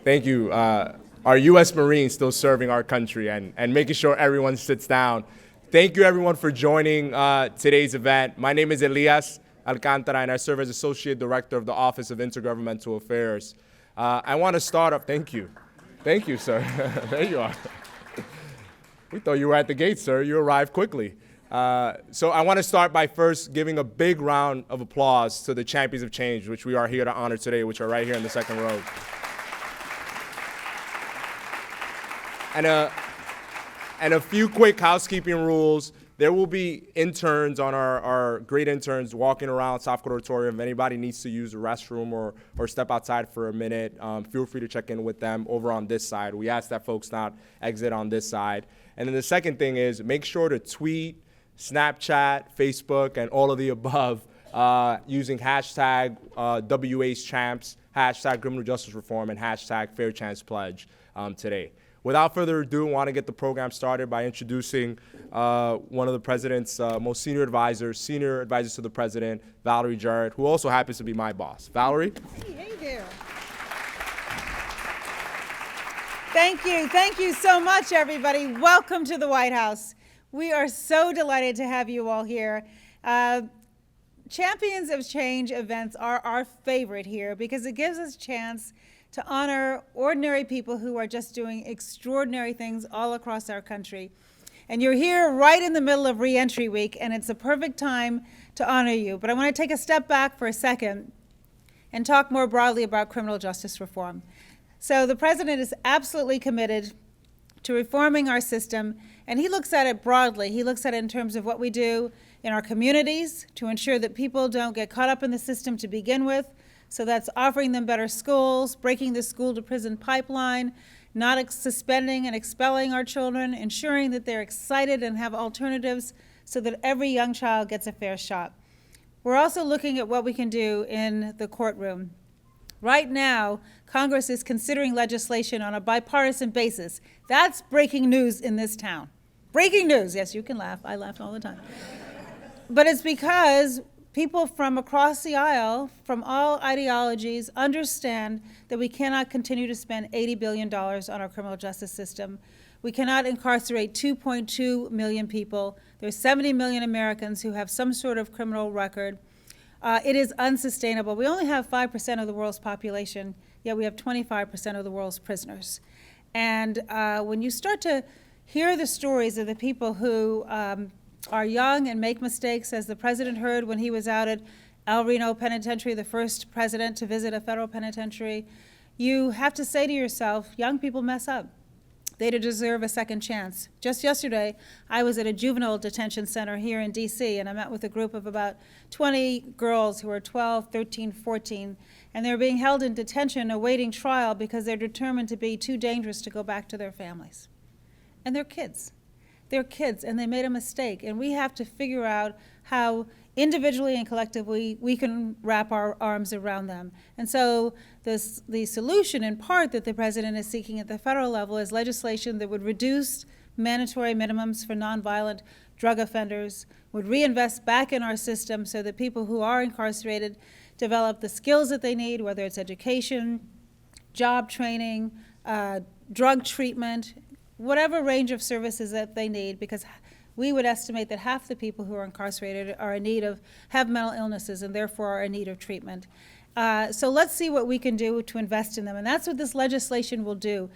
Thank you. Our U.S. Marines still serving our country and making sure everyone sits down. Thank you, everyone, for joining today's event. My name is Elias Alcantara, and I serve as Associate Director of the Office of Intergovernmental Affairs. I want to start up. Thank you. Thank you, sir. There you are. We thought you were at the gate, sir. You arrived quickly. So I want to start by first giving a big round of applause to the Champions of Change, which we are here to honor today, which are right here in the second row. And a few quick housekeeping rules. There will be interns on our great interns walking around South Auditorium. If anybody needs to use the restroom or step outside for a minute, feel free to check in with them over on this side. We ask that folks not exit on this side. And then the second thing is make sure to tweet, Snapchat, Facebook, and all of the above using hashtag WHChamps, hashtag criminal justice reform, and hashtag fair chance pledge today. Without further ado, I want to get the program started by introducing one of the president's most senior advisors to the president, Valerie Jarrett, who also happens to be my boss. Valerie? Hey there. Thank you so much, everybody. Welcome to the White House. We are so delighted to have you all here. Champions of Change events are our favorite here because it gives us a chance to honor ordinary people who are just doing extraordinary things all across our country. And you're here right in the middle of Reentry Week, and it's a perfect time to honor you. But I want to take a step back for a second and talk more broadly about criminal justice reform. So the president is absolutely committed to reforming our system, and he looks at it broadly. He looks at it in terms of what we do in our communities to ensure that people don't get caught up in the system to begin with. So that's offering them better schools, breaking the school-to-prison pipeline, not suspending and expelling our children, ensuring that they're excited and have alternatives so that every young child gets a fair shot. We're also looking at what we can do in the courtroom. Right now, Congress is considering legislation on a bipartisan basis. That's breaking news in this town. Breaking news. Yes, you can laugh. I laugh all the time. But it's because people from across the aisle, from all ideologies, understand that we cannot continue to spend $80 billion on our criminal justice system. We cannot incarcerate 2.2 million people. There's 70 million Americans who have some sort of criminal record. It is unsustainable. We only have 5% of the world's population, yet we have 25% of the world's prisoners. And when you start to hear the stories of the people who are young and make mistakes, as the president heard when he was out at El Reno Penitentiary, the first president to visit a federal penitentiary, you have to say to yourself, young people mess up. They deserve a second chance. Just yesterday, I was at a juvenile detention center here in DC, and I met with a group of about 20 girls who are 12, 13, 14, and they're being held in detention awaiting trial because they're determined to be too dangerous to go back to their families. And they're kids. They're kids, and they made a mistake, and we have to figure out how individually and collectively we can wrap our arms around them. And so the solution, in part, that the president is seeking at the federal level is legislation that would reduce mandatory minimums for nonviolent drug offenders, would reinvest back in our system so that people who are incarcerated develop the skills that they need, whether it's education, job training, drug treatment, whatever range of services that they need, because we would estimate that half the people who are incarcerated are in need of, have mental illnesses and therefore are in need of treatment. So let's see what we can do to invest in them, and that's what this legislation will do.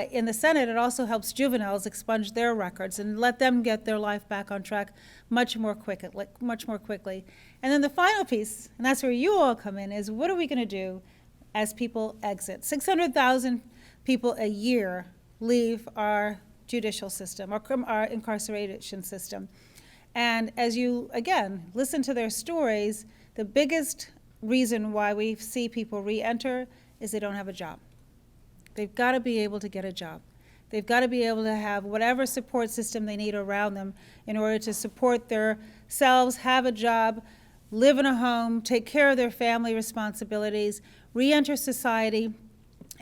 In the Senate, it also helps juveniles expunge their records and let them get their life back on track much more quickly. And then the final piece, and that's where you all come in, is what are we going to do as people exit? 600,000 people a year leave our judicial system, our incarceration system. And as you, again, listen to their stories, the biggest reason why we see people re-enter is they don't have a job. They've got to be able to get a job. They've got to be able to have whatever support system they need around them in order to support themselves, have a job, live in a home, take care of their family responsibilities, re-enter society,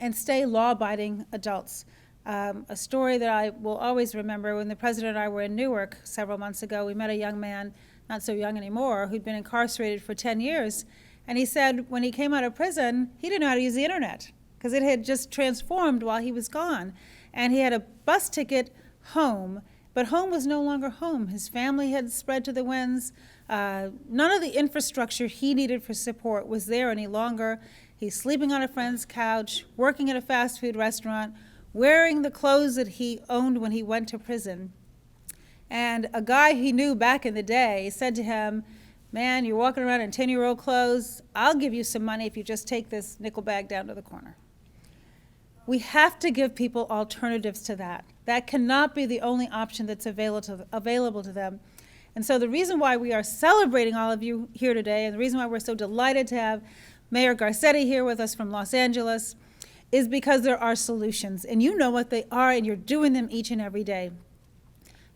and stay law-abiding adults. A story that I will always remember, when the president and I were in Newark several months ago, we met a young man, not so young anymore, who'd been incarcerated for 10 years. And he said when he came out of prison, he didn't know how to use the internet because it had just transformed while he was gone. And he had a bus ticket home, but home was no longer home. His family had spread to the winds. None of the infrastructure he needed for support was there any longer. He's sleeping on a friend's couch, working at a fast food restaurant, wearing the clothes that he owned when he went to prison. And a guy he knew back in the day said to him, "Man, you're walking around in 10-year-old clothes. I'll give you some money if you just take this nickel bag down to the corner." We have to give people alternatives to that. That cannot be the only option that's available to them. And so the reason why we are celebrating all of you here today, and the reason why we're so delighted to have Mayor Garcetti here with us from Los Angeles, is because there are solutions. And you know what they are, and you're doing them each and every day.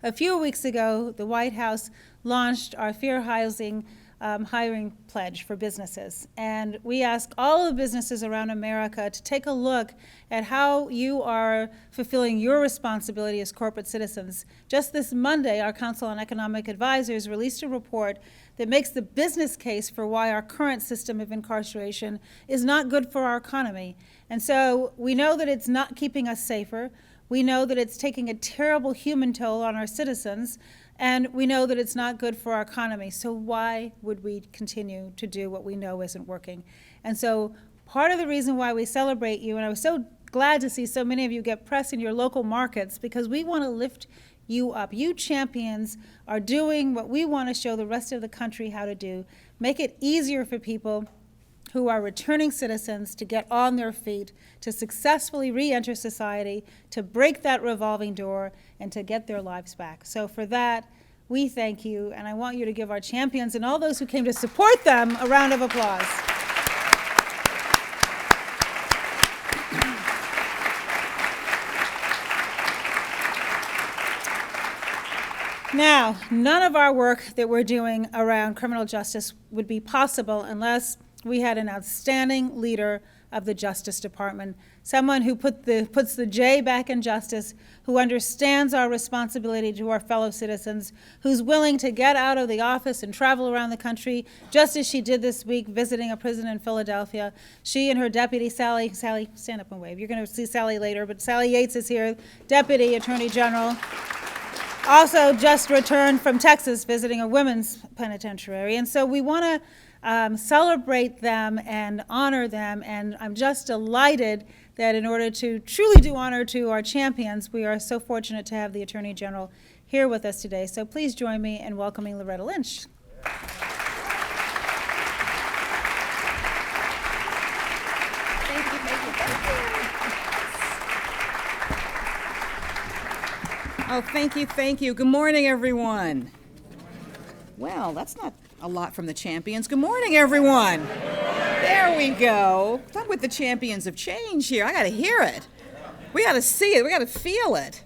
A few weeks ago, the White House launched our Fair Housing hiring pledge for businesses. And we ask all of the businesses around America to take a look at how you are fulfilling your responsibility as corporate citizens. Just this Monday, our Council on Economic Advisors released a report that makes the business case for why our current system of incarceration is not good for our economy. And so we know that it's not keeping us safer. We know that it's taking a terrible human toll on our citizens. And we know that it's not good for our economy. So why would we continue to do what we know isn't working? And so part of the reason why we celebrate you, and I was so glad to see so many of you get press in your local markets, because we want to lift you up. You champions are doing what we want to show the rest of the country how to do. Make it easier for people who are returning citizens to get on their feet, to successfully re-enter society, to break that revolving door, and to get their lives back. So for that, we thank you, and I want you to give our champions and all those who came to support them a round of applause. Now, none of our work that we're doing around criminal justice would be possible unless we had an outstanding leader of the Justice Department, someone who puts the J back in justice, who understands our responsibility to our fellow citizens, who's willing to get out of the office and travel around the country, just as she did this week visiting a prison in Philadelphia. She and her deputy, Sally, stand up and wave. You're going to see Sally later, but Sally Yates is here, Deputy Attorney General. Also just returned from Texas visiting a women's penitentiary. And so we want to celebrate them and honor them, and I'm just delighted that in order to truly do honor to our champions, we are so fortunate to have the Attorney General here with us today. So please join me in welcoming Loretta Lynch. Oh, thank you. Good morning, everyone. Well, that's not a lot from the champions. Good morning, everyone. There we go. Talk with the champions of change here. I got to hear it. We got to see it. We got to feel it.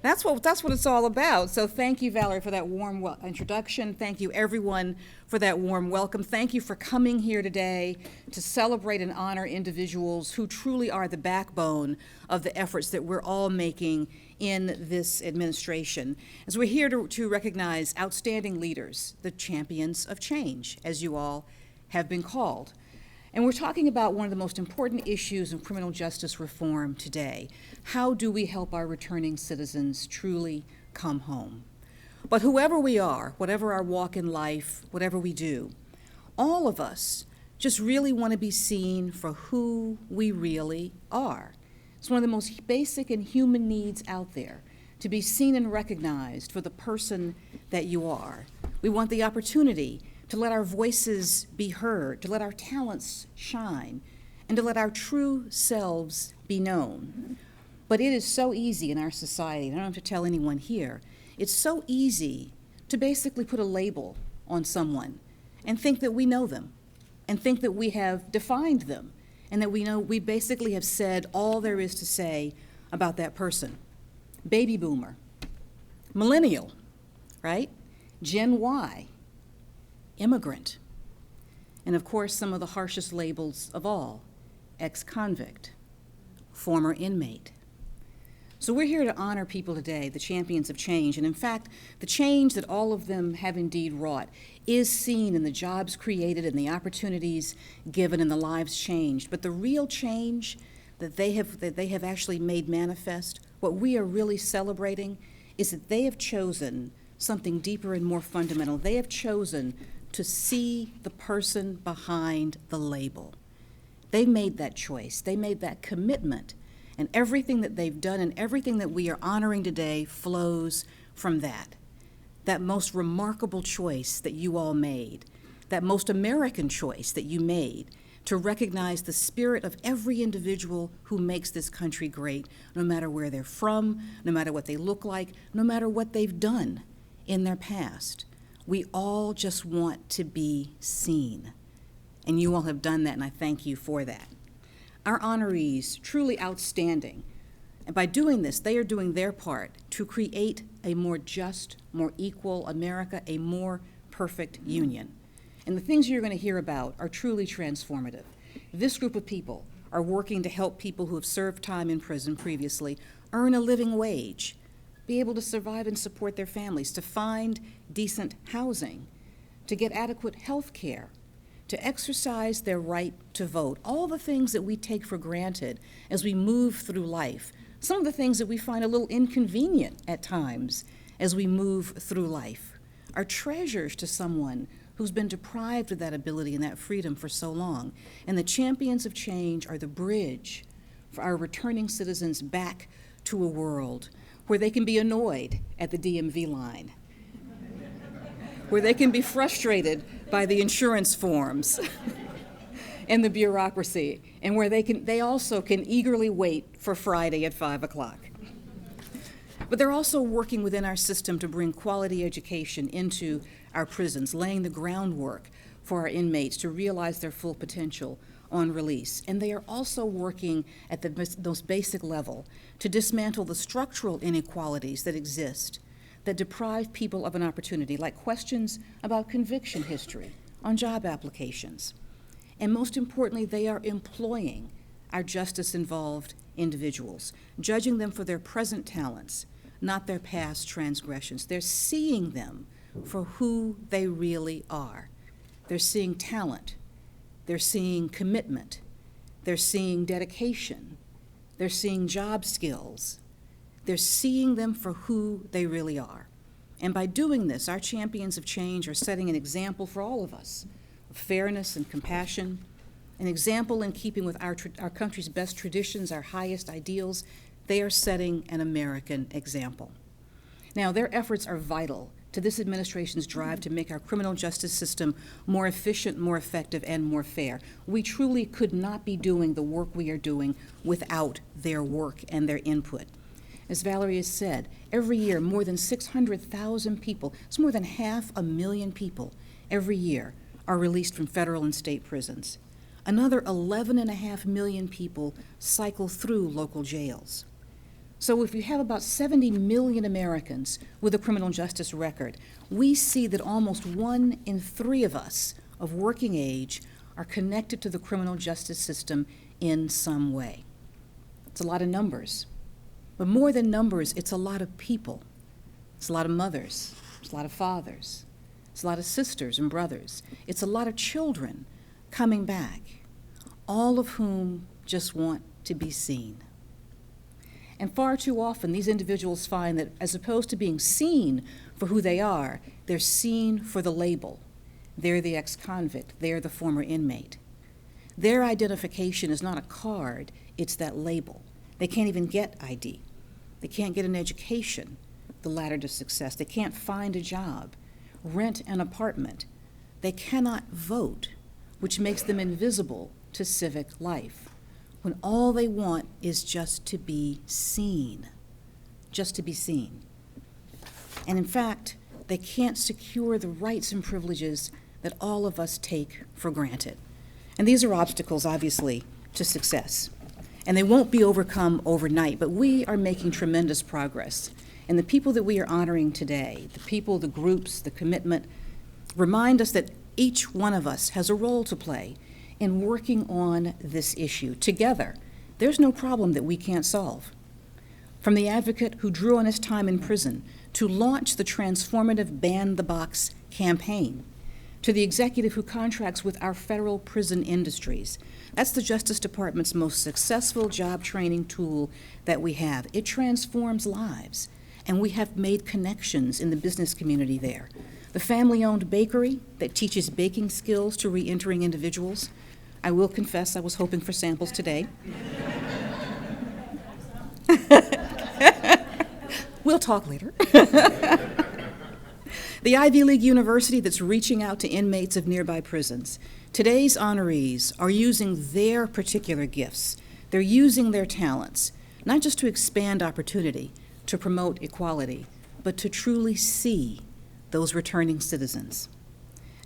That's what it's all about. So thank you, Valerie, for that warm introduction. Thank you, everyone, for that warm welcome. Thank you for coming here today to celebrate and honor individuals who truly are the backbone of the efforts that we're all making in this administration. As we're here to recognize outstanding leaders, the champions of change, as you all have been called. And we're talking about one of the most important issues in criminal justice reform today. How do we help our returning citizens truly come home? But whoever we are, whatever our walk in life, whatever we do, all of us just really want to be seen for who we really are. It's one of the most basic and human needs out there, to be seen and recognized for the person that you are. We want the opportunity to let our voices be heard, to let our talents shine, and to let our true selves be known. But it is so easy in our society, and I don't have to tell anyone here, it's so easy to basically put a label on someone and think that we know them, and think that we have defined them, and that we basically have said all there is to say about that person. Baby boomer, millennial, right? Gen Y, immigrant, and of course some of the harshest labels of all, ex-convict, former inmate. So we're here to honor people today, the champions of change, and in fact, the change that all of them have indeed wrought is seen in the jobs created and the opportunities given and the lives changed. But the real change that they have actually made manifest, what we are really celebrating is that they have chosen something deeper and more fundamental. They have chosen to see the person behind the label. They made that choice. They made that commitment. And everything that they've done and everything that we are honoring today flows from that. That most remarkable choice that you all made, that most American choice that you made, to recognize the spirit of every individual who makes this country great, no matter where they're from, no matter what they look like, no matter what they've done in their past. We all just want to be seen. And you all have done that, and I thank you for that. Our honorees, truly outstanding. And by doing this, they are doing their part to create a more just, more equal America, a more perfect union. And the things you're going to hear about are truly transformative. This group of people are working to help people who have served time in prison previously earn a living wage, be able to survive and support their families, to find decent housing, to get adequate health care, to exercise their right to vote, all the things that we take for granted as we move through life, some of the things that we find a little inconvenient at times as we move through life, are treasures to someone who's been deprived of that ability and that freedom for so long. And the champions of change are the bridge for our returning citizens back to a world where they can be annoyed at the DMV line, where they can be frustrated by the insurance forms and the bureaucracy, and where they also can eagerly wait for Friday at 5 o'clock. But they're also working within our system to bring quality education into our prisons, laying the groundwork for our inmates to realize their full potential on release. And they are also working at the most basic level to dismantle the structural inequalities that exist, that deprive people of an opportunity, like questions about conviction history on job applications. And most importantly, they are employing our justice-involved individuals, judging them for their present talents, not their past transgressions. They're seeing them for who they really are. They're seeing talent. They're seeing commitment. They're seeing dedication. They're seeing job skills. They're seeing them for who they really are. And by doing this, our champions of change are setting an example for all of us of fairness and compassion, an example in keeping with our country's best traditions, our highest ideals. They are setting an American example. Now, their efforts are vital to this administration's drive to make our criminal justice system more efficient, more effective, and more fair. We truly could not be doing the work we are doing without their work and their input. As Valerie has said, every year more than 600,000 people, it's more than 500,000 people every year, are released from federal and state prisons. Another 11.5 million people cycle through local jails. So if you have about 70 million Americans with a criminal justice record, we see that almost 1 in 3 of us of working age are connected to the criminal justice system in some way. It's a lot of numbers. But more than numbers, it's a lot of people. It's a lot of mothers. It's a lot of fathers. It's a lot of sisters and brothers. It's a lot of children coming back, all of whom just want to be seen. And far too often, these individuals find that as opposed to being seen for who they are, they're seen for the label. They're the ex-convict. They're the former inmate. Their identification is not a card, it's that label. They can't even get ID. They can't get an education, the ladder to success. They can't find a job, rent an apartment. They cannot vote, which makes them invisible to civic life, when all they want is just to be seen, just to be seen. And in fact, they can't secure the rights and privileges that all of us take for granted. And these are obstacles, obviously, to success. And they won't be overcome overnight, but we are making tremendous progress. And the people that we are honoring today, the people, the groups, the commitment, remind us that each one of us has a role to play in working on this issue. Together, there's no problem that we can't solve. From the advocate who drew on his time in prison to launch the transformative Ban the Box campaign, to the executive who contracts with our federal prison industries. That's the Justice Department's most successful job training tool that we have. It transforms lives, and we have made connections in the business community there. The family-owned bakery that teaches baking skills to re-entering individuals. I will confess I was hoping for samples today. We'll talk later. The Ivy League University that's reaching out to inmates of nearby prisons. Today's honorees are using their particular gifts. They're using their talents, not just to expand opportunity, to promote equality, but to truly see those returning citizens.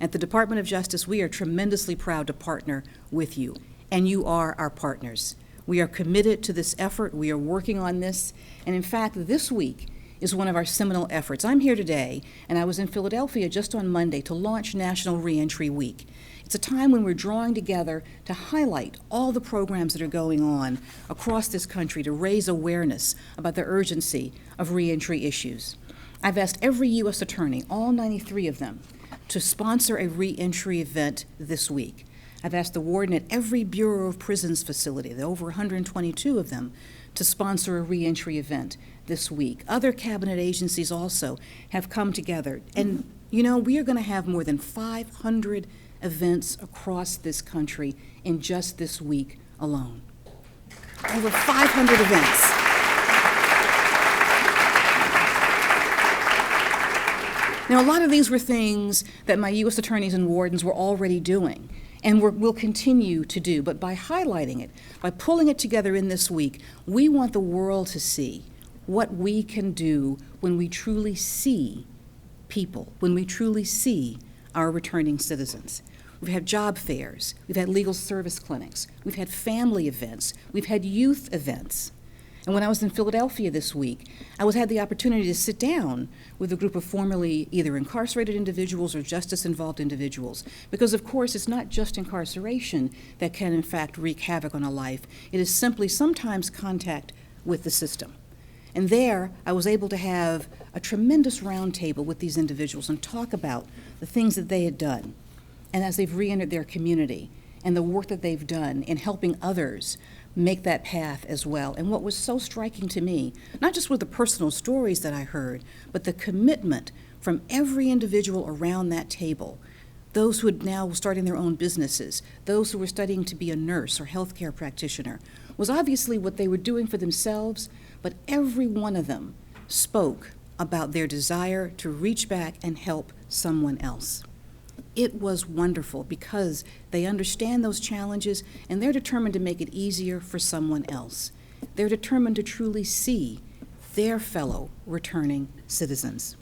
At the Department of Justice, we are tremendously proud to partner with you, and you are our partners. We are committed to this effort. We are working on this, and in fact, this week is one of our seminal efforts. I'm here today, and I was in Philadelphia just on Monday to launch National Reentry Week. It's a time when we're drawing together to highlight all the programs that are going on across this country to raise awareness about the urgency of reentry issues. I've asked every U.S. attorney, all 93 of them, to sponsor a reentry event this week. I've asked the warden at every Bureau of Prisons facility, there are over 122 of them, to sponsor a reentry event this week. Other cabinet agencies also have come together. And, you know, we are going to have more than 500 events across this country in just this week alone. Over 500 events. Now, a lot of these were things that my U.S. attorneys and wardens were already doing and will continue to do. But by highlighting it, by pulling it together in this week, we want the world to see what we can do when we truly see people, when we truly see our returning citizens. We've had job fairs, we've had legal service clinics, we've had family events, we've had youth events. And when I was in Philadelphia this week, I had the opportunity to sit down with a group of formerly either incarcerated individuals or justice-involved individuals. Because, of course, it's not just incarceration that can, in fact, wreak havoc on a life. It is simply sometimes contact with the system. And there, I was able to have a tremendous roundtable with these individuals and talk about the things that they had done, and as they've re-entered their community, and the work that they've done in helping others make that path as well. And what was so striking to me, not just with the personal stories that I heard, but the commitment from every individual around that table, those who had now starting their own businesses, those who were studying to be a nurse or healthcare practitioner, was obviously what they were doing for themselves, but every one of them spoke about their desire to reach back and help someone else. It was wonderful because they understand those challenges and they're determined to make it easier for someone else. They're determined to truly see their fellow returning citizens.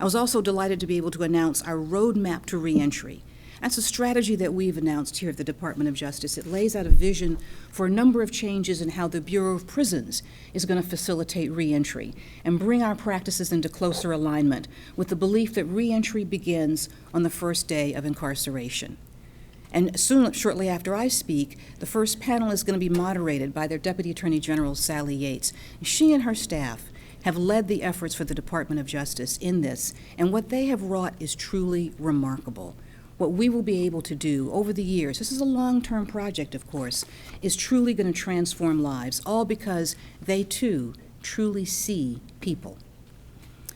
I was also delighted to be able to announce our roadmap to reentry. That's a strategy that we've announced here at the Department of Justice. It lays out a vision for a number of changes in how the Bureau of Prisons is going to facilitate reentry and bring our practices into closer alignment with the belief that reentry begins on the first day of incarceration. And shortly after I speak, the first panel is going to be moderated by their Deputy Attorney General, Sally Yates. She and her staff have led the efforts for the Department of Justice in this, and what they have wrought is truly remarkable. What we will be able to do over the years, this is a long-term project, of course, is truly going to transform lives, all because they, too, truly see people.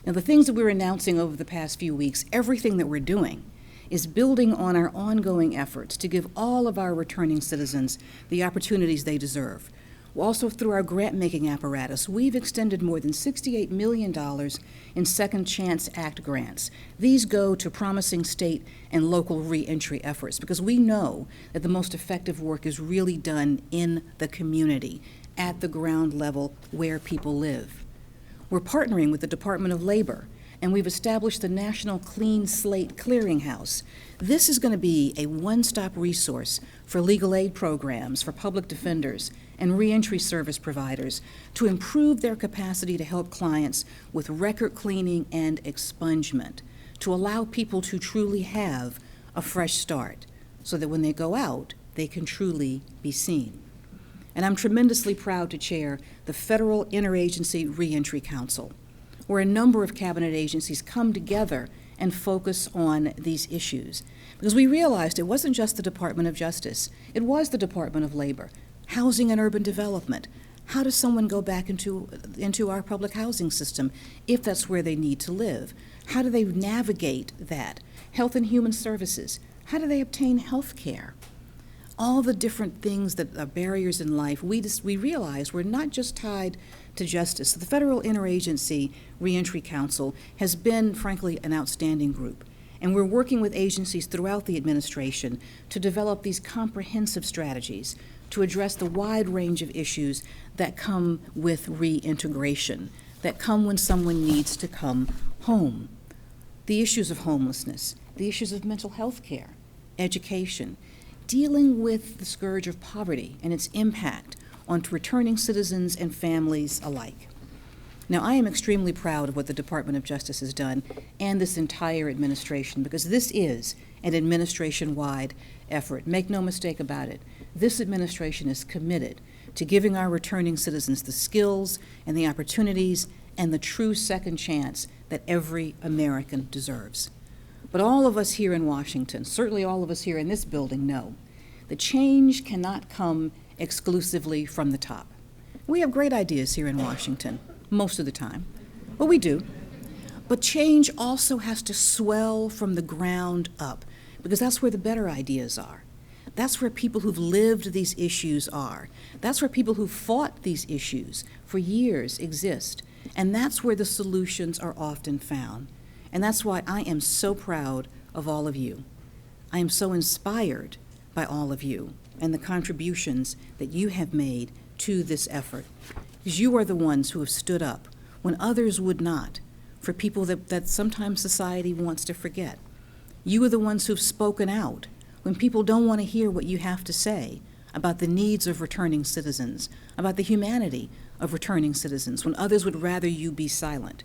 Now, the things that we're announcing over the past few weeks, everything that we're doing, is building on our ongoing efforts to give all of our returning citizens the opportunities they deserve. Also, through our grant-making apparatus, we've extended more than $68 million in Second Chance Act grants. These go to promising state and local reentry efforts because we know that the most effective work is really done in the community, at the ground level where people live. We're partnering with the Department of Labor, and we've established the National Clean Slate Clearinghouse. This is going to be a one-stop resource for legal aid programs, for public defenders, and reentry service providers to improve their capacity to help clients with record cleaning and expungement, to allow people to truly have a fresh start so that when they go out, they can truly be seen. And I'm tremendously proud to chair the Federal Interagency Reentry Council, where a number of cabinet agencies come together and focus on these issues. Because we realized it wasn't just the Department of Justice, it was the Department of Labor, Housing and Urban Development. How does someone go back into our public housing system if that's where they need to live? How do they navigate that? Health and Human Services, how do they obtain health care? All the different things that are barriers in life, we realize we're not just tied to justice. The Federal Interagency Reentry Council has been, frankly, an outstanding group. And we're working with agencies throughout the administration to develop these comprehensive strategies to address the wide range of issues that come with reintegration, that come when someone needs to come home. The issues of homelessness, the issues of mental health care, education, dealing with the scourge of poverty and its impact on returning citizens and families alike. Now, I am extremely proud of what the Department of Justice has done and this entire administration, because this is an administration-wide effort. Make no mistake about it. This administration is committed to giving our returning citizens the skills and the opportunities and the true second chance that every American deserves. But all of us here in Washington, certainly all of us here in this building, know that change cannot come exclusively from the top. We have great ideas here in Washington, most of the time. Well, we do. But change also has to swell from the ground up, because that's where the better ideas are. That's where people who've lived these issues are. That's where people who've fought these issues for years exist. And that's where the solutions are often found. And that's why I am so proud of all of you. I am so inspired by all of you and the contributions that you have made to this effort. Because you are the ones who have stood up when others would not, for people that sometimes society wants to forget. You are the ones who've spoken out when people don't want to hear what you have to say about the needs of returning citizens, about the humanity of returning citizens, when others would rather you be silent.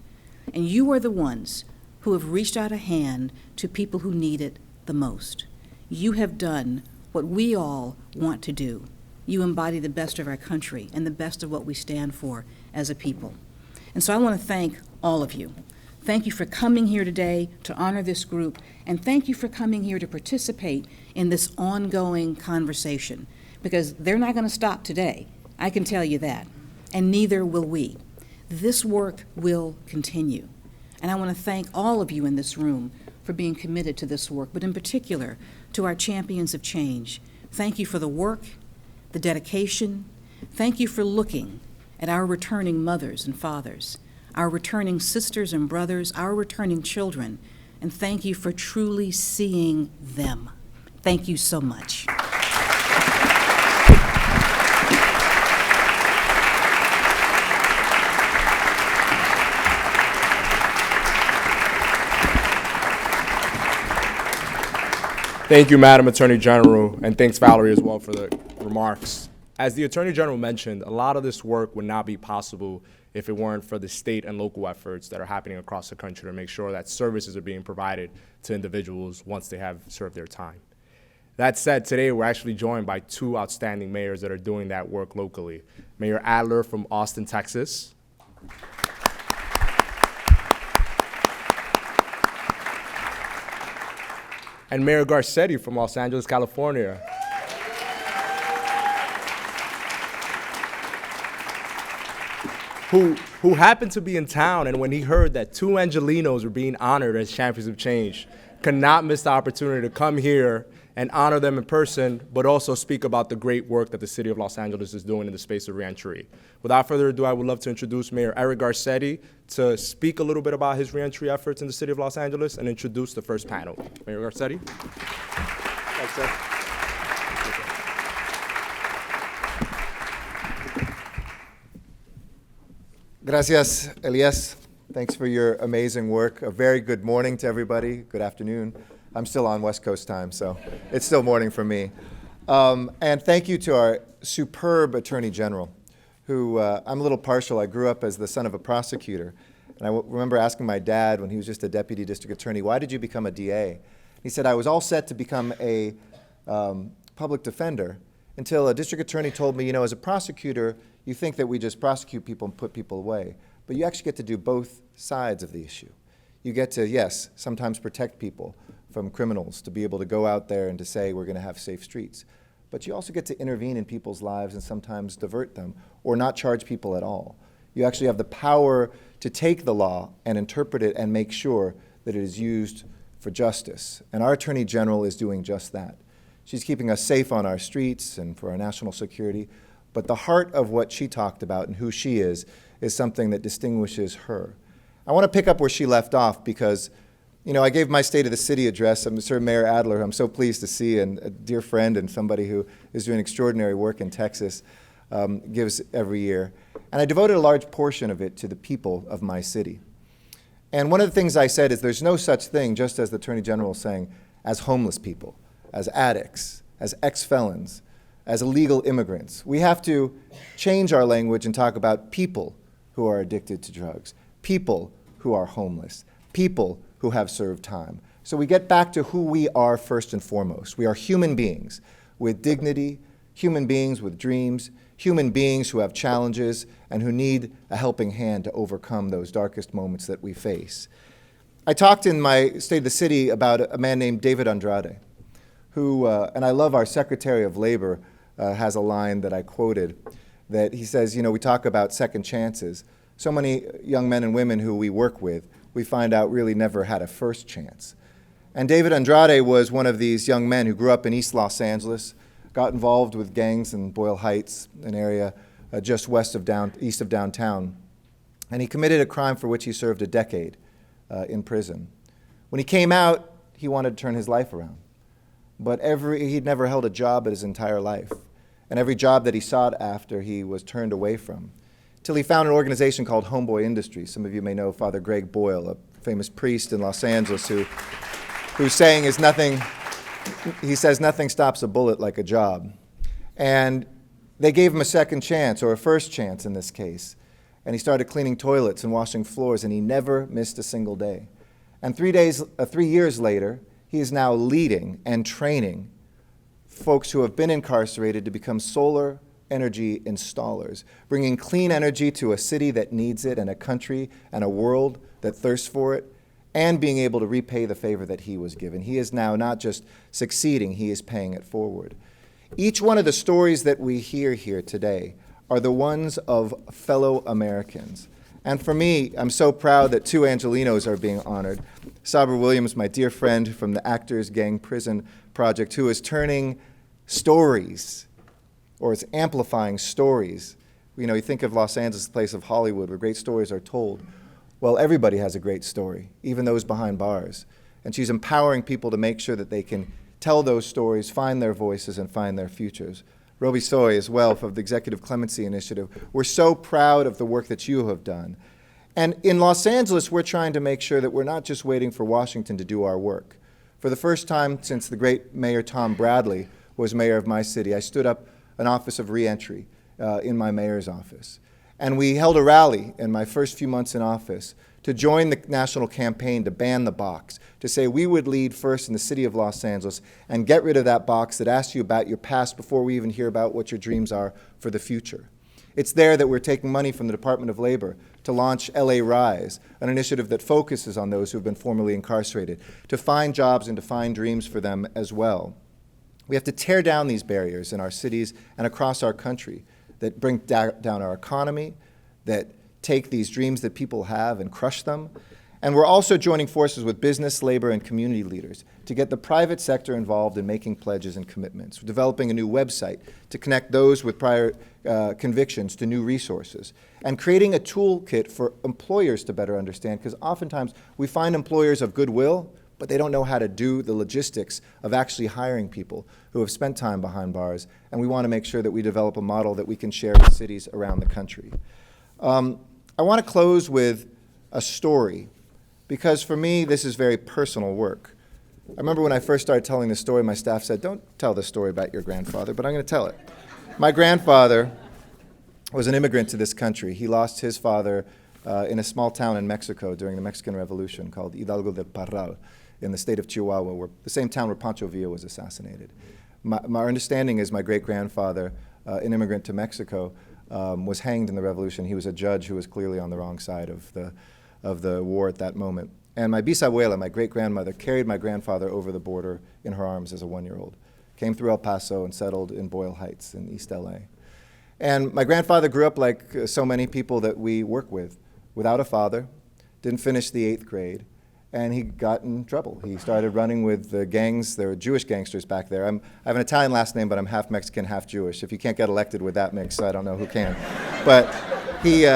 And you are the ones who have reached out a hand to people who need it the most. You have done what we all want to do. You embody the best of our country and the best of what we stand for as a people. And so I want to thank all of you. Thank you for coming here today to honor this group, and thank you for coming here to participate in this ongoing conversation, because they're not going to stop today. I can tell you that, and neither will we. This work will continue. And I want to thank all of you in this room for being committed to this work, but in particular to our champions of change. Thank you for the work, the dedication. Thank you for looking at our returning mothers and fathers, our returning sisters and brothers, our returning children, and thank you for truly seeing them. Thank you so much. Thank you, Madam Attorney General, and thanks, Valerie, as well, for the remarks. As the Attorney General mentioned, a lot of this work would not be possible if it weren't for the state and local efforts that are happening across the country to make sure that services are being provided to individuals once they have served their time. That said, today we're actually joined by two outstanding mayors that are doing that work locally. Mayor Adler from Austin, Texas, and Mayor Garcetti from Los Angeles, California. Who happened to be in town, and when he heard that two Angelinos were being honored as champions of change, could not miss the opportunity to come here and honor them in person, but also speak about the great work that the city of Los Angeles is doing in the space of reentry. Without further ado, I would love to introduce Mayor Eric Garcetti to speak a little bit about his reentry efforts in the city of Los Angeles and introduce the first panel. Mayor Garcetti. Thanks, sir. Gracias, Elias. Thanks for your amazing work. A very good morning to everybody. Good afternoon. I'm still on West Coast time, so it's still morning for me. And thank you to our superb Attorney General, who I'm a little partial. I grew up as the son of a prosecutor. And I remember asking my dad when he was just a deputy district attorney, why did you become a DA? He said, I was all set to become a public defender until a district attorney told me, you know, as a prosecutor, you think that we just prosecute people and put people away. But you actually get to do both sides of the issue. You get to, yes, sometimes protect people from criminals, to be able to go out there and to say we're going to have safe streets. But you also get to intervene in people's lives and sometimes divert them or not charge people at all. You actually have the power to take the law and interpret it and make sure that it is used for justice. And our Attorney General is doing just that. She's keeping us safe on our streets and for our national security. But the heart of what she talked about and who she is something that distinguishes her. I want to pick up where she left off because, you know, I gave my State of the City address. I'm Sir Mayor Adler, who I'm so pleased to see, and a dear friend and somebody who is doing extraordinary work in Texas, gives every year. And I devoted a large portion of it to the people of my city. And one of the things I said is there's no such thing, just as the Attorney General is saying, as homeless people, as addicts, as ex-felons, as illegal immigrants. We have to change our language and talk about people who are addicted to drugs, people who are homeless, people who have served time. So we get back to who we are first and foremost. We are human beings with dignity, human beings with dreams, human beings who have challenges and who need a helping hand to overcome those darkest moments that we face. I talked in my State of the City about a man named David Andrade, who, and I love our Secretary of Labor has a line that I quoted, that he says, you know, we talk about second chances. So many young men and women who we work with, we find out really never had a first chance. And David Andrade was one of these young men who grew up in East Los Angeles, got involved with gangs in Boyle Heights, an area just east of downtown. And he committed a crime for which he served a decade in prison. When he came out, he wanted to turn his life around. But he'd never held a job in his entire life. And every job that he sought after, he was turned away from. Till he found an organization called Homeboy Industries. Some of you may know Father Greg Boyle, a famous priest in Los Angeles whose saying is nothing, he says nothing stops a bullet like a job. And they gave him a second chance, or a first chance in this case. And he started cleaning toilets and washing floors, and he never missed a single day. And 3 years later, he is now leading and training folks who have been incarcerated to become solar energy installers, bringing clean energy to a city that needs it and a country and a world that thirsts for it, and being able to repay the favor that he was given. He is now not just succeeding, he is paying it forward. Each one of the stories that we hear here today are the ones of fellow Americans. And for me, I'm so proud that two Angelenos are being honored. Sabra Williams, my dear friend from the Actors Gang Prison Project, who is turning stories, or is amplifying stories. You know, you think of Los Angeles, the place of Hollywood, where great stories are told. Well, everybody has a great story, even those behind bars. And she's empowering people to make sure that they can tell those stories, find their voices, and find their futures. Roby Soy as well, of the Executive Clemency Initiative. We're so proud of the work that you have done. And in Los Angeles, we're trying to make sure that we're not just waiting for Washington to do our work. For the first time since the great Mayor Tom Bradley was mayor of my city, I stood up an office of reentry in my mayor's office. And we held a rally in my first few months in office to join the national campaign to ban the box, to say we would lead first in the city of Los Angeles and get rid of that box that asks you about your past before we even hear about what your dreams are for the future. It's there that we're taking money from the Department of Labor to launch LA Rise, an initiative that focuses on those who have been formerly incarcerated, to find jobs and to find dreams for them as well. We have to tear down these barriers in our cities and across our country that bring down our economy, that take these dreams that people have and crush them. And we're also joining forces with business, labor, and community leaders to get the private sector involved in making pledges and commitments. We're developing a new website to connect those with prior convictions to new resources, and creating a toolkit for employers to better understand, because oftentimes we find employers of goodwill, but they don't know how to do the logistics of actually hiring people who have spent time behind bars, and we want to make sure that we develop a model that we can share with cities around the country. I want to close with a story, because for me, this is very personal work. I remember when I first started telling this story, my staff said, "Don't tell this story about your grandfather," but I'm going to tell it. My grandfather was an immigrant to this country. He lost his father in a small town in Mexico during the Mexican Revolution called Hidalgo del Parral in the state of Chihuahua, where the same town where Pancho Villa was assassinated. My understanding is my great-grandfather, an immigrant to Mexico, was hanged in the revolution. He was a judge who was clearly on the wrong side of the war at that moment. And my bisabuela, my great-grandmother, carried my grandfather over the border in her arms as a 1-year-old, came through El Paso and settled in Boyle Heights in East LA. And my grandfather grew up like so many people that we work with, without a father, didn't finish the 8th grade, and he got in trouble. He started running with the gangs. There were Jewish gangsters back there. I have an Italian last name, but I'm half Mexican, half Jewish. If you can't get elected with that mix, I don't know who can. But he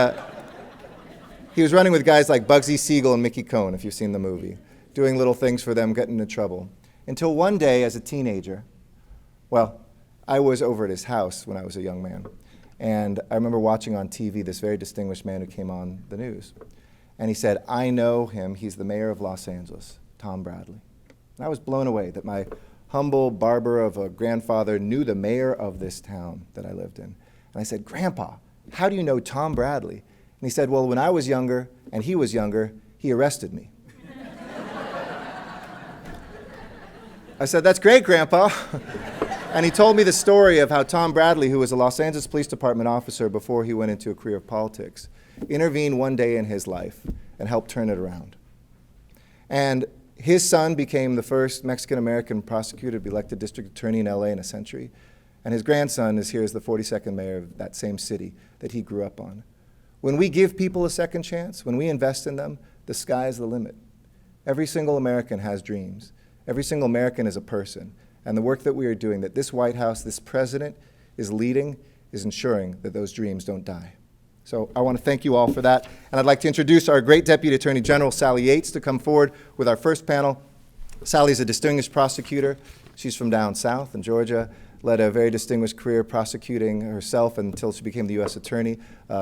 was running with guys like Bugsy Siegel and Mickey Cohen, if you've seen the movie, doing little things for them, getting into trouble. Until one day, as a teenager, well, I was over at his house when I was a young man. And I remember watching on TV this very distinguished man who came on the news. And he said, "I know him. He's the mayor of Los Angeles, Tom Bradley." And I was blown away that my humble barber of a grandfather knew the mayor of this town that I lived in. And I said, "Grandpa, how do you know Tom Bradley?" And he said, "Well, when I was younger and he was younger, he arrested me." I said, "That's great, Grandpa." And he told me the story of how Tom Bradley, who was a Los Angeles Police Department officer before he went into a career of politics, intervened one day in his life and helped turn it around. And his son became the first Mexican-American prosecutor to be elected district attorney in LA in a century. And his grandson is here as the 42nd mayor of that same city that he grew up on. When we give people a second chance, when we invest in them, the sky is the limit. Every single American has dreams. Every single American is a person. And the work that we are doing, that this White House, this president is leading, is ensuring that those dreams don't die. So I want to thank you all for that. And I'd like to introduce our great Deputy Attorney General, Sally Yates, to come forward with our first panel. Sally's a distinguished prosecutor. She's from down south in Georgia, led a very distinguished career prosecuting herself until she became the U.S. Attorney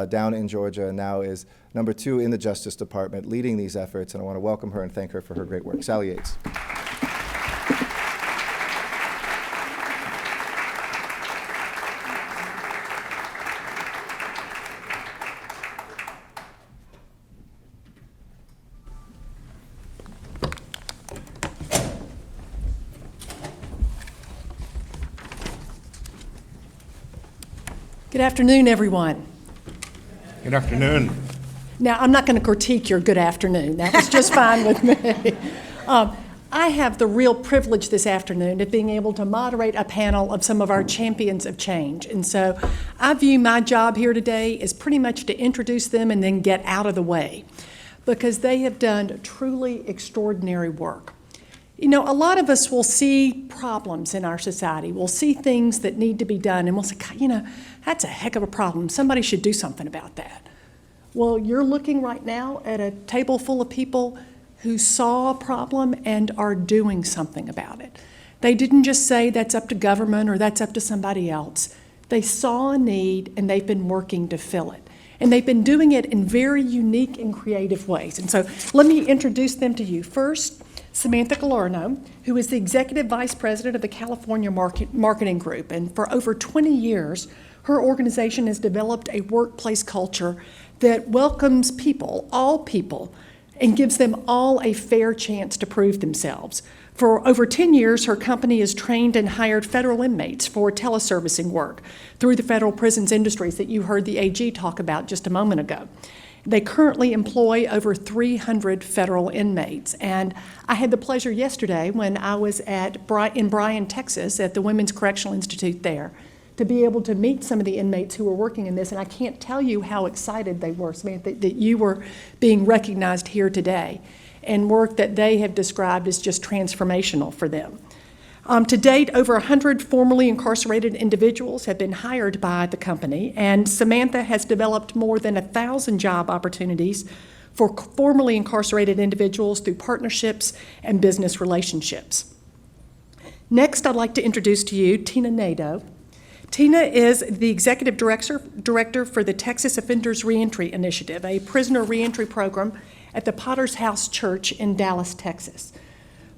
down in Georgia, and now is number 2 in the Justice Department leading these efforts. And I want to welcome her and thank her for her great work. Sally Yates. Good afternoon, everyone. Good afternoon. Now, I'm not going to critique your good afternoon. That was just fine with me. I have the real privilege this afternoon of being able to moderate a panel of some of our champions of change. And so I view my job here today as pretty much to introduce them and then get out of the way, because they have done truly extraordinary work. You know, a lot of us will see problems in our society. We'll see things that need to be done, and we'll say, "God, you know, that's a heck of a problem. Somebody should do something about that." Well, you're looking right now at a table full of people who saw a problem and are doing something about it. They didn't just say that's up to government or that's up to somebody else. They saw a need and they've been working to fill it. And they've been doing it in very unique and creative ways. And so let me introduce them to you. First, Samantha Gallardo, who is the Executive Vice President of the California Marketing Group. And for over 20 years, her organization has developed a workplace culture that welcomes people, all people, and gives them all a fair chance to prove themselves. For over 10 years, her company has trained and hired federal inmates for teleservicing work through the federal prisons industries that you heard the AG talk about just a moment ago. They currently employ over 300 federal inmates. And I had the pleasure yesterday when I was in Bryan, Texas, at the Women's Correctional Institute there, to be able to meet some of the inmates who were working in this. And I can't tell you how excited they were, Samantha, that you were being recognized here today, and work that they have described as just transformational for them. To date, over 100 formerly incarcerated individuals have been hired by the company, and Samantha has developed more than 1,000 job opportunities for formerly incarcerated individuals through partnerships and business relationships. Next, I'd like to introduce to you Tina Nadeau. Tina is the Executive Director for the Texas Offenders Reentry Initiative, a prisoner reentry program at the Potter's House Church in Dallas, Texas.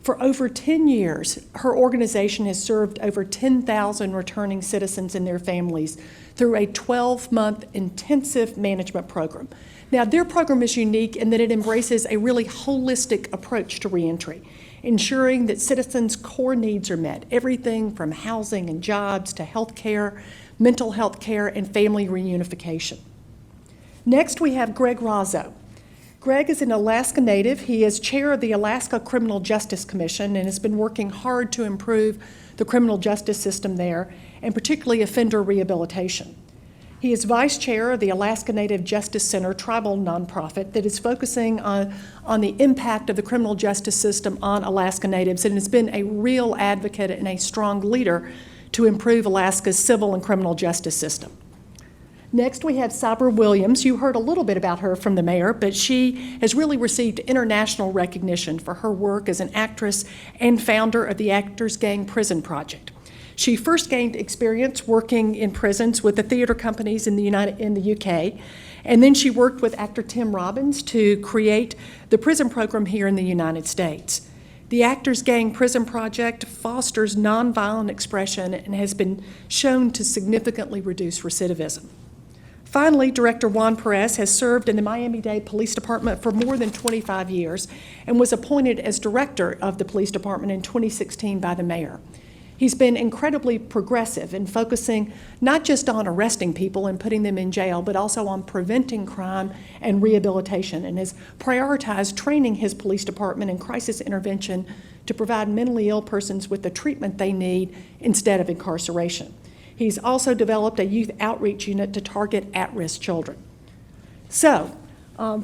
For over 10 years, her organization has served over 10,000 returning citizens and their families through a 12-month intensive management program. Now, their program is unique in that it embraces a really holistic approach to reentry, ensuring that citizens' core needs are met, everything from housing and jobs to health care, mental health care, and family reunification. Next, we have Greg Razzo. Greg is an Alaska native. He is chair of the Alaska Criminal Justice Commission and has been working hard to improve the criminal justice system there, and particularly offender rehabilitation. He is vice chair of the Alaska Native Justice Center tribal nonprofit that is focusing on the impact of the criminal justice system on Alaska Natives, and has been a real advocate and a strong leader to improve Alaska's civil and criminal justice system. Next, we have Sabra Williams. You heard a little bit about her from the mayor, but she has really received international recognition for her work as an actress and founder of the Actors Gang Prison Project. She first gained experience working in prisons with the theater companies in the UK, and then she worked with actor Tim Robbins to create the prison program here in the United States. The Actors Gang Prison Project fosters nonviolent expression and has been shown to significantly reduce recidivism. Finally, Director Juan Perez has served in the Miami-Dade Police Department for more than 25 years and was appointed as director of the police department in 2016 by the mayor. He's been incredibly progressive in focusing not just on arresting people and putting them in jail, but also on preventing crime and rehabilitation, and has prioritized training his police department in crisis intervention to provide mentally ill persons with the treatment they need instead of incarceration. He's also developed a youth outreach unit to target at-risk children. So,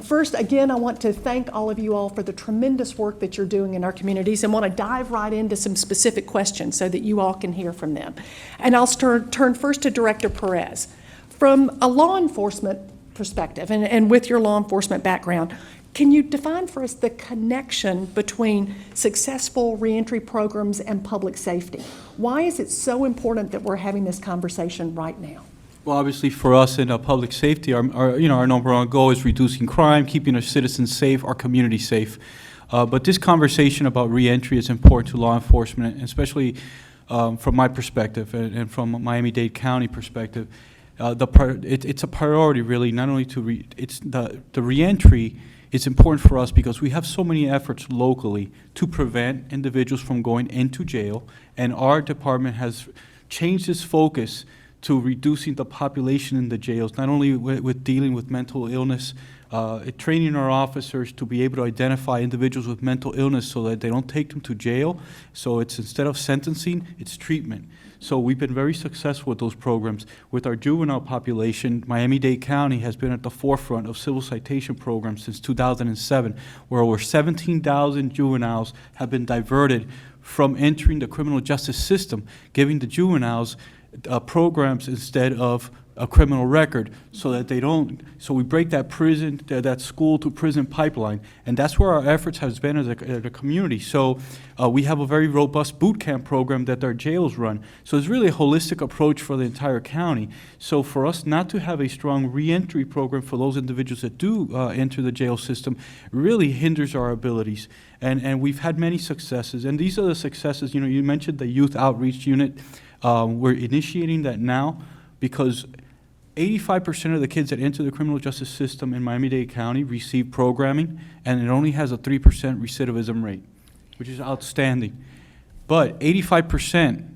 first, again, I want to thank all of you all for the tremendous work that you're doing in our communities, and want to dive right into some specific questions so that you all can hear from them. And I'll turn first to Director Perez. From a law enforcement perspective, and with your law enforcement background, can you define for us the connection between successful reentry programs and public safety? Why is it so important that we're having this conversation right now? Well, obviously, for us in public safety, our number one goal is reducing crime, keeping our citizens safe, our community safe. But this conversation about reentry is important to law enforcement, especially from my perspective and from Miami-Dade County perspective. It's a priority, really, not only to the reentry. It's important for us because we have so many efforts locally to prevent individuals from going into jail, and our department has changed its focus to reducing the population in the jails, not only with dealing with mental illness, training our officers to be able to identify individuals with mental illness so that they don't take them to jail. So it's, instead of sentencing, it's treatment. So we've been very successful with those programs. With our juvenile population, Miami-Dade County has been at the forefront of civil citation programs since 2007, where over 17,000 juveniles have been diverted from entering the criminal justice system, giving the juveniles programs instead of a criminal record, so that they don't. So we break that that school to prison pipeline, and that's where our efforts has been as a community. So we have a very robust boot camp program that our jails run. So it's really a holistic approach for the entire county. So for us not to have a strong reentry program for those individuals that do enter the jail system really hinders our abilities. And we've had many successes, and these are the successes. You know, you mentioned the youth outreach unit. We're initiating that now because 85% of the kids that enter the criminal justice system in Miami-Dade County receive programming, and it only has a 3% recidivism rate, which is outstanding. But 85%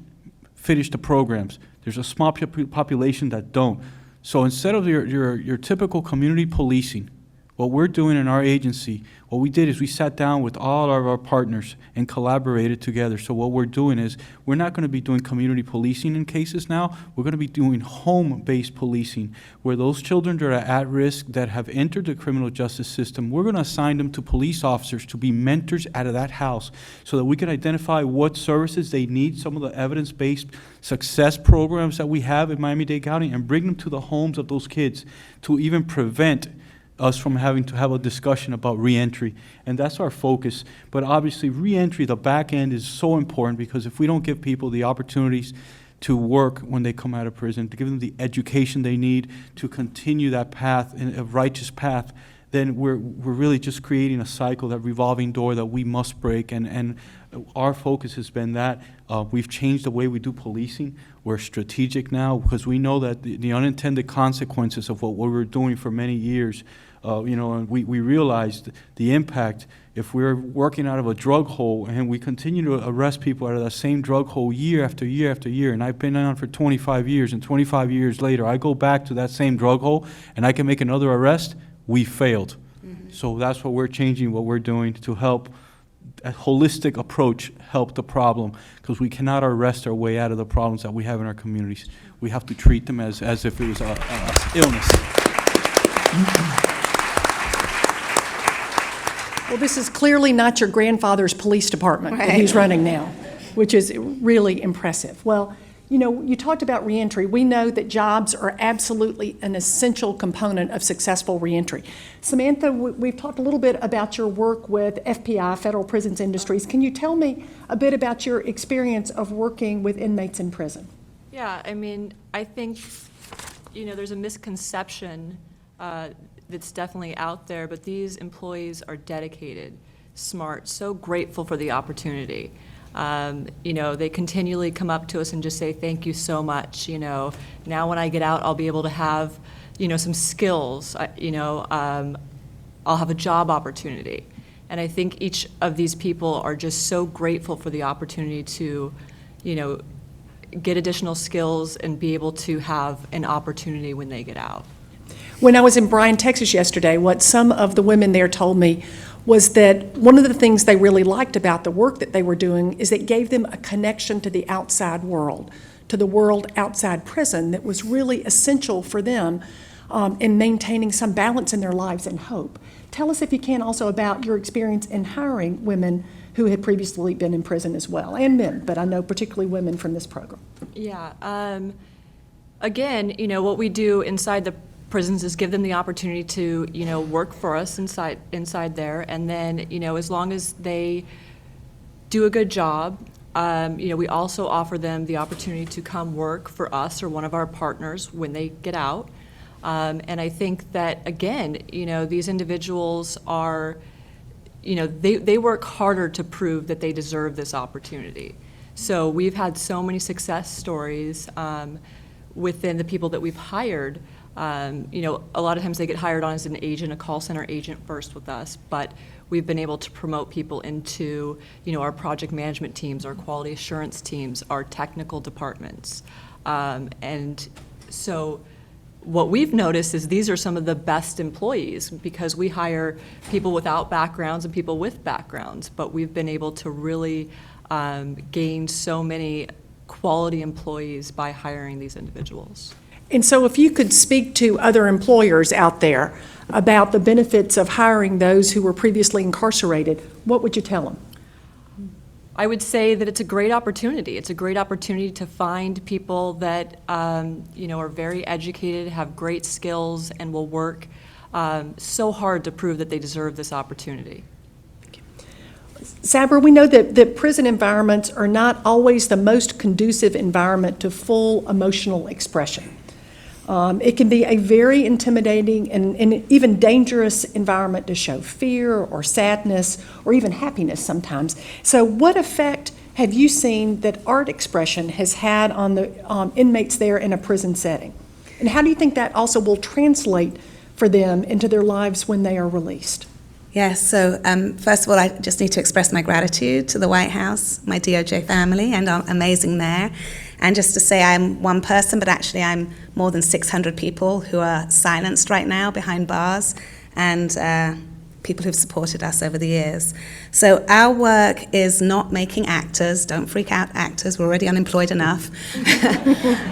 finish the programs. There's a small population that don't. So instead of your typical community policing, what we're doing in our agency, what we did is we sat down with all of our partners and collaborated together. So what we're doing is we're not going to be doing community policing in cases now. We're going to be doing home-based policing, where those children that are at risk that have entered the criminal justice system, we're going to assign them to police officers to be mentors out of that house so that we can identify what services they need, some of the evidence-based success programs that we have in Miami-Dade County, and bring them to the homes of those kids to even prevent us from having to have a discussion about reentry, and that's our focus. But obviously, reentry, the back end, is so important, because if we don't give people the opportunities to work when they come out of prison, to give them the education they need to continue that path, a righteous path, then we're really just creating a cycle, that revolving door that we must break. And our focus has been that. We've changed the way we do policing. We're strategic now, because we know that the unintended consequences of what we were doing for many years, and we realized the impact. If we're working out of a drug hole and we continue to arrest people out of that same drug hole year after year after year, and I've been on for 25 years, and 25 years later, I go back to that same drug hole and I can make another arrest, we failed. So that's what we're changing, what we're doing to help a holistic approach help the problem, because we cannot arrest our way out of the problems that we have in our communities. We have to treat them as if it was a illness. Well, this is clearly not your grandfather's police department that he's running now, which is really impressive. Well, you know, you talked about reentry. We know that jobs are absolutely an essential component of successful reentry. Samantha, we've talked a little bit about your work with FPI, Federal Prisons Industries. Can you tell me a bit about your experience of working with inmates in prison? Yeah, I mean, I think, you know, there's a misconception that's definitely out there, but these employees are dedicated, smart, so grateful for the opportunity. You know, they continually come up to us and just say, thank you so much, you know. Now when I get out, I'll be able to have, you know, some skills, you know, I'll have a job opportunity. And I think each of these people are just so grateful for the opportunity to, you know, get additional skills and be able to have an opportunity when they get out. When I was in Bryan, Texas yesterday, what some of the women there told me was that one of the things they really liked about the work that they were doing is it gave them a connection to the outside world, to the world outside prison that was really essential for them in maintaining some balance in their lives and hope. Tell us, if you can, also about your experience in hiring women who had previously been in prison as well, and men, but I know particularly women from this program. Yeah. Again, you know, what we do inside the prisons is give them the opportunity to, you know, work for us inside there, and then, you know, as long as they do a good job, you know, we also offer them the opportunity to come work for us or one of our partners when they get out. And I think that, again, you know, these individuals are, you know, they work harder to prove that they deserve this opportunity. So we've had so many success stories within the people that we've hired. You know, a lot of times they get hired on as an agent, a call center agent first with us, but we've been able to promote people into, you know, our project management teams, our quality assurance teams, our technical departments. And so what we've noticed is these are some of the best employees, because we hire people without backgrounds and people with backgrounds, but we've been able to really gain so many quality employees by hiring these individuals. And so if you could speak to other employers out there about the benefits of hiring those who were previously incarcerated, what would you tell them? I would say that it's a great opportunity. It's a great opportunity to find people that, you know, are very educated, have great skills, and will work so hard to prove that they deserve this opportunity. Sabra, we know that prison environments are not always the most conducive environment to full emotional expression. It can be a very intimidating and even dangerous environment to show fear or sadness or even happiness sometimes. So what effect have you seen that art expression has had on the inmates there in a prison setting? And how do you think that also will translate for them into their lives when they are released? Yes, so first of all, I just need to express my gratitude to the White House, my DOJ family, and our amazing mayor. And just to say I'm one person, but actually I'm more than 600 people who are silenced right now behind bars, and people who've supported us over the years. So our work is not making actors. Don't freak out, actors. We're already unemployed enough.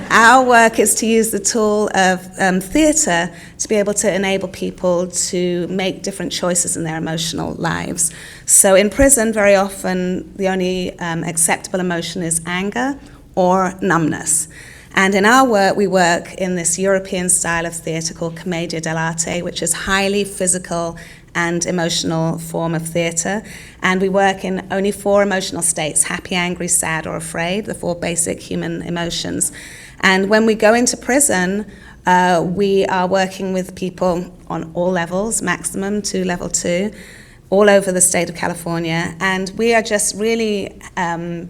Our work is to use the tool of theatre to be able to enable people to make different choices in their emotional lives. So in prison, very often, the only acceptable emotion is anger or numbness. And in our work, we work in this European style of theatre called Commedia dell'arte, which is highly physical and emotional form of theatre. And we work in only 4 emotional states: happy, angry, sad, or afraid, the 4 basic human emotions. And when we go into prison, we are working with people on all levels, maximum to level 2, all over the state of California, and we are just really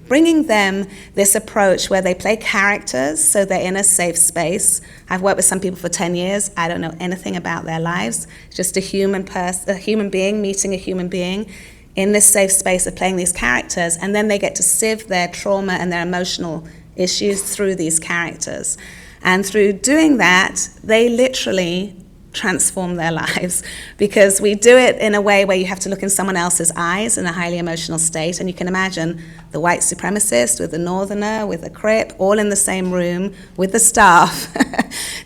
bringing them this approach where they play characters, so they're in a safe space. I've worked with some people for 10 years. I don't know anything about their lives. Just a human being meeting a human being in this safe space of playing these characters, and then they get to sieve their trauma and their emotional issues through these characters. And through doing that, they literally transform their lives, because we do it in a way where you have to look in someone else's eyes in a highly emotional state, and you can imagine the white supremacist with the northerner, with the Crip, all in the same room with the staff,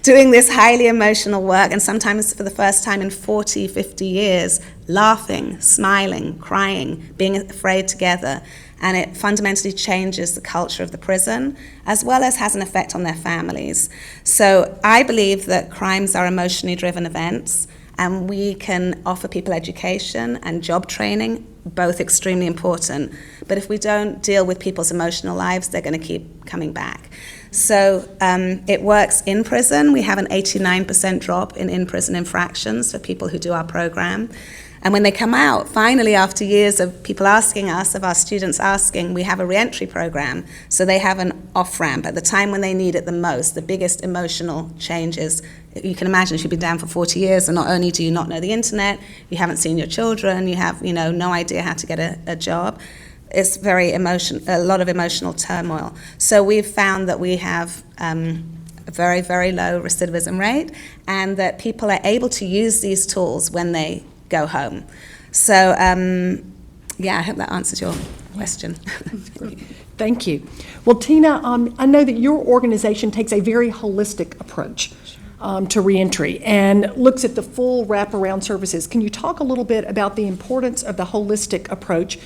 doing this highly emotional work, and sometimes for the first time in 40, 50 years, laughing, smiling, crying, being afraid together. And it fundamentally changes the culture of the prison, as well as has an effect on their families. So I believe that crimes are emotionally driven events, and we can offer people education and job training, both extremely important. But if we don't deal with people's emotional lives, they're going to keep coming back. So it works in prison. We have an 89% drop in in-prison infractions for people who do our program. And when they come out, finally, after years of people asking us, of our students asking, we have a reentry program. So they have an off-ramp at the time when they need it the most, the biggest emotional changes. You can imagine if you've been down for 40 years, and not only do you not know the internet, you haven't seen your children, you have no idea how to get a job. It's a lot of emotional turmoil. So we've found that we have a very, very low recidivism rate, and that people are able to use these tools when they go home. So, I hope that answers your question. Thank you. Well, Tina, I know that your organization takes a very holistic approach to reentry and looks at the full wraparound services. Can you talk a little bit about the importance of the holistic approach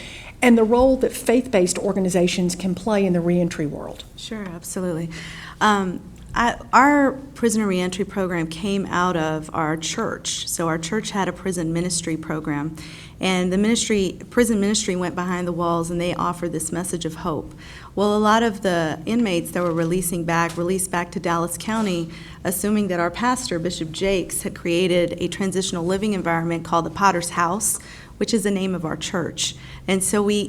and the role that faith-based organizations can play in the reentry world? Sure, absolutely. Our prisoner reentry program came out of our church. So our church had a prison ministry program, and the prison ministry went behind the walls, and they offered this message of hope. Well, a lot of the inmates that were released back to Dallas County, assuming that our pastor, Bishop Jakes, had created a transitional living environment called the Potter's House, which is the name of our church. And so we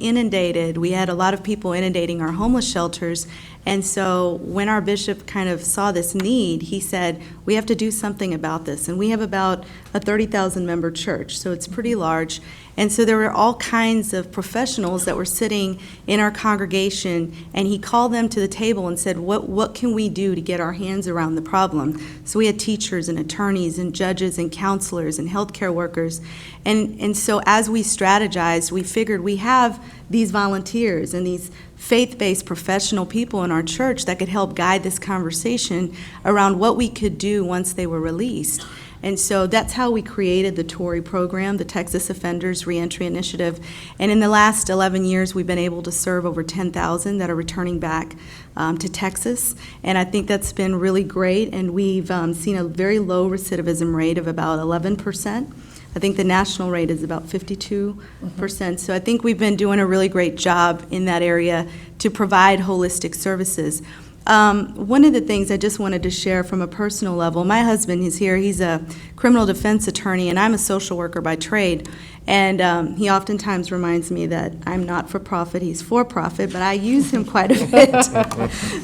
had a lot of people inundating our homeless shelters. And so when our bishop kind of saw this need, he said, we have to do something about this. And we have about a 30,000 member church, so it's pretty large. And so there were all kinds of professionals that were sitting in our congregation, and he called them to the table and said, what can we do to get our hands around the problem? So we had teachers and attorneys and judges and counselors and healthcare workers. And so as we strategized, we figured we have these volunteers and these faith-based professional people in our church that could help guide this conversation around what we could do once they were released. And so that's how we created the TORI program, the Texas Offenders Reentry Initiative. And in the last 11 years, we've been able to serve over 10,000 that are returning back to Texas. And I think that's been really great. And we've seen a very low recidivism rate of about 11%. I think the national rate is about 52%. So I think we've been doing a really great job in that area to provide holistic services. One of the things I just wanted to share from a personal level, my husband is here, he's a criminal defense attorney, and I'm a social worker by trade. And he oftentimes reminds me that I'm not for profit, he's for profit, but I use him quite a bit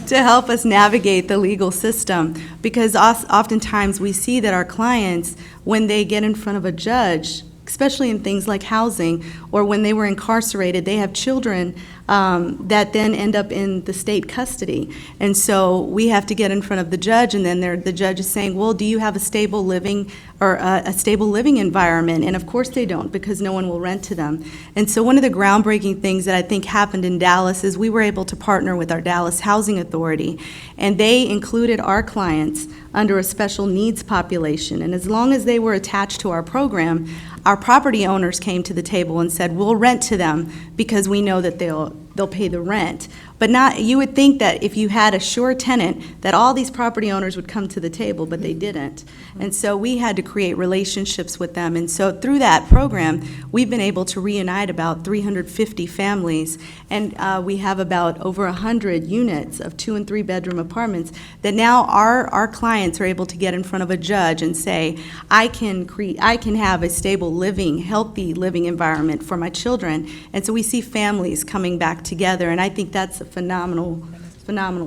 to help us navigate the legal system. Because oftentimes we see that our clients, when they get in front of a judge, especially in things like housing, or when they were incarcerated, they have children that then end up in the state custody. And so we have to get in front of the judge, and then the judge is saying, well, do you have a stable living or a stable living environment? And of course they don't, because no one will rent to them. And so one of the groundbreaking things that I think happened in Dallas is we were able to partner with our Dallas Housing Authority, and they included our clients under a special needs population. And as long as they were attached to our program, our property owners came to the table and said, we'll rent to them because we know that they'll pay the rent. But you would think that if you had a sure tenant, that all these property owners would come to the table, but they didn't. And so we had to create relationships with them. And so through that program, we've been able to reunite about 350 families, and we have about over 100 units of 2- and 3-bedroom apartments that now our clients are able to get in front of a judge and say, I can have a stable living, healthy living environment for my children. And so we see families coming back together, and I think that's a phenomenal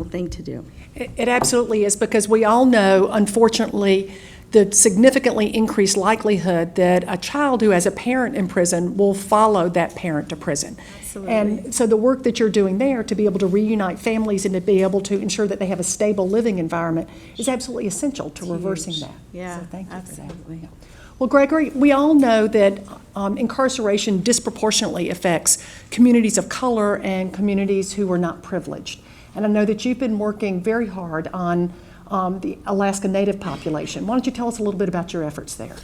thing to do. It absolutely is, because we all know, unfortunately, the significantly increased likelihood that a child who has a parent in prison will follow that parent to prison. Absolutely. And so the work that you're doing there to be able to reunite families and to be able to ensure that they have a stable living environment is absolutely essential to reversing that. Yeah, So thank you for that. absolutely. Well, Gregory, we all know that incarceration disproportionately affects communities of color and communities who are not privileged. And I know that you've been working very hard on the Alaska Native population. Why don't you tell us a little bit about your efforts there?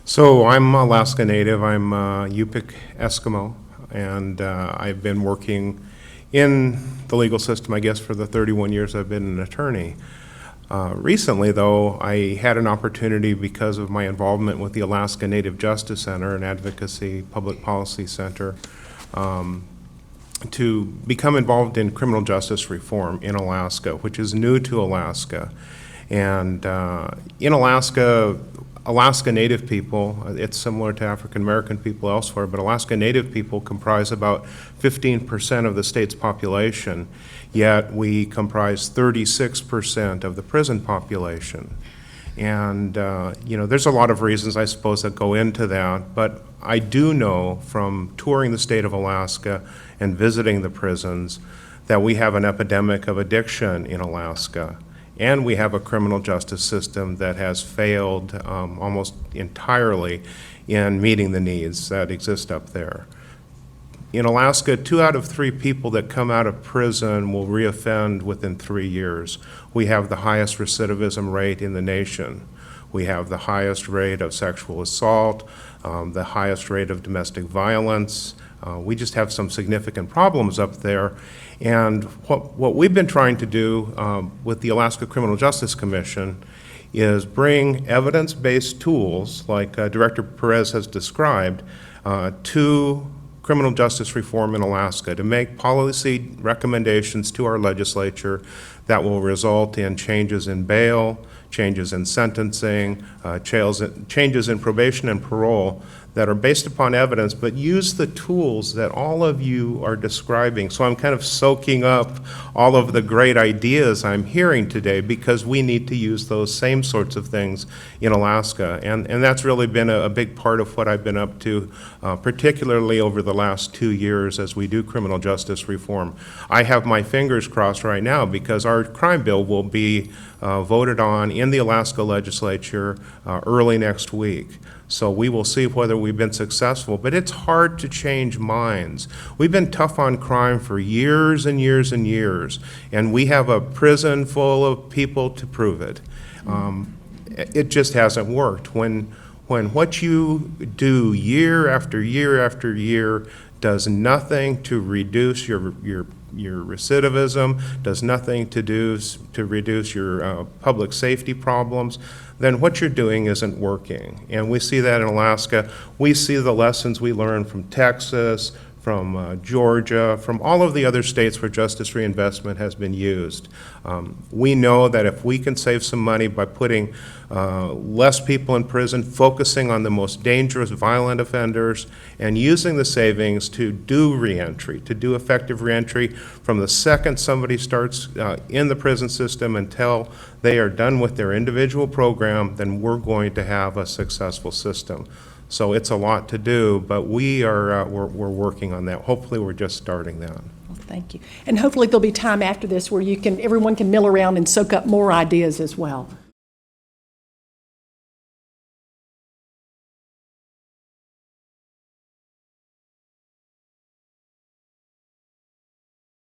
So I'm Alaska Native. I'm Yupik Eskimo, and I've been working in the legal system, I guess, for the 31 years I've been an attorney. Recently, though, I had an opportunity because of my involvement with the Alaska Native Justice Center, an advocacy public policy center, to become involved in criminal justice reform in Alaska, which is new to Alaska. And in Alaska, Alaska Native people, it's similar to African American people elsewhere, but Alaska Native people comprise about 15% of the state's population, yet we comprise 36% of the prison population. And, you know, there's a lot of reasons, I suppose, that go into that, but I do know from touring the state of Alaska and visiting the prisons that we have an epidemic of addiction in Alaska. And we have a criminal justice system that has failed almost entirely in meeting the needs that exist up there. In Alaska, 2 out of 3 people that come out of prison will reoffend within 3 years. We have the highest recidivism rate in the nation. We have the highest rate of sexual assault, the highest rate of domestic violence. We just have some significant problems up there. And what we've been trying to do with the Alaska Criminal Justice Commission is bring evidence-based tools, like Director Perez has described, to criminal justice reform in Alaska, to make policy recommendations to our legislature that will result in changes in bail, changes in sentencing, changes in probation and parole that are based upon evidence, but use the tools that all of you are describing. So I'm kind of soaking up all of the great ideas I'm hearing today because we need to use those same sorts of things in Alaska. And that's really been a big part of what I've been up to, particularly over the last 2 years as we do criminal justice reform. I have my fingers crossed right now because our crime bill will be voted on in the Alaska legislature early next week. So we will see whether we've been successful, but it's hard to change minds. We've been tough on crime for years and years and years, and we have a prison full of people to prove it. It just hasn't worked. When what you do year after year after year does nothing to reduce your recidivism, does nothing to reduce your public safety problems, then what you're doing isn't working. And we see that in Alaska. We see the lessons we learned from Texas, from Georgia, from all of the other states where justice reinvestment has been used. We know that if we can save some money by putting less people in prison, focusing on the most dangerous, violent offenders, and using the savings to do reentry, to do effective reentry from the second somebody starts in the prison system until they are done with their individual program, then we're going to have a successful system. So it's a lot to do, but we're working on that. Hopefully, we're just starting that. Well, thank you. And hopefully there'll be time after this where everyone can mill around and soak up more ideas as well.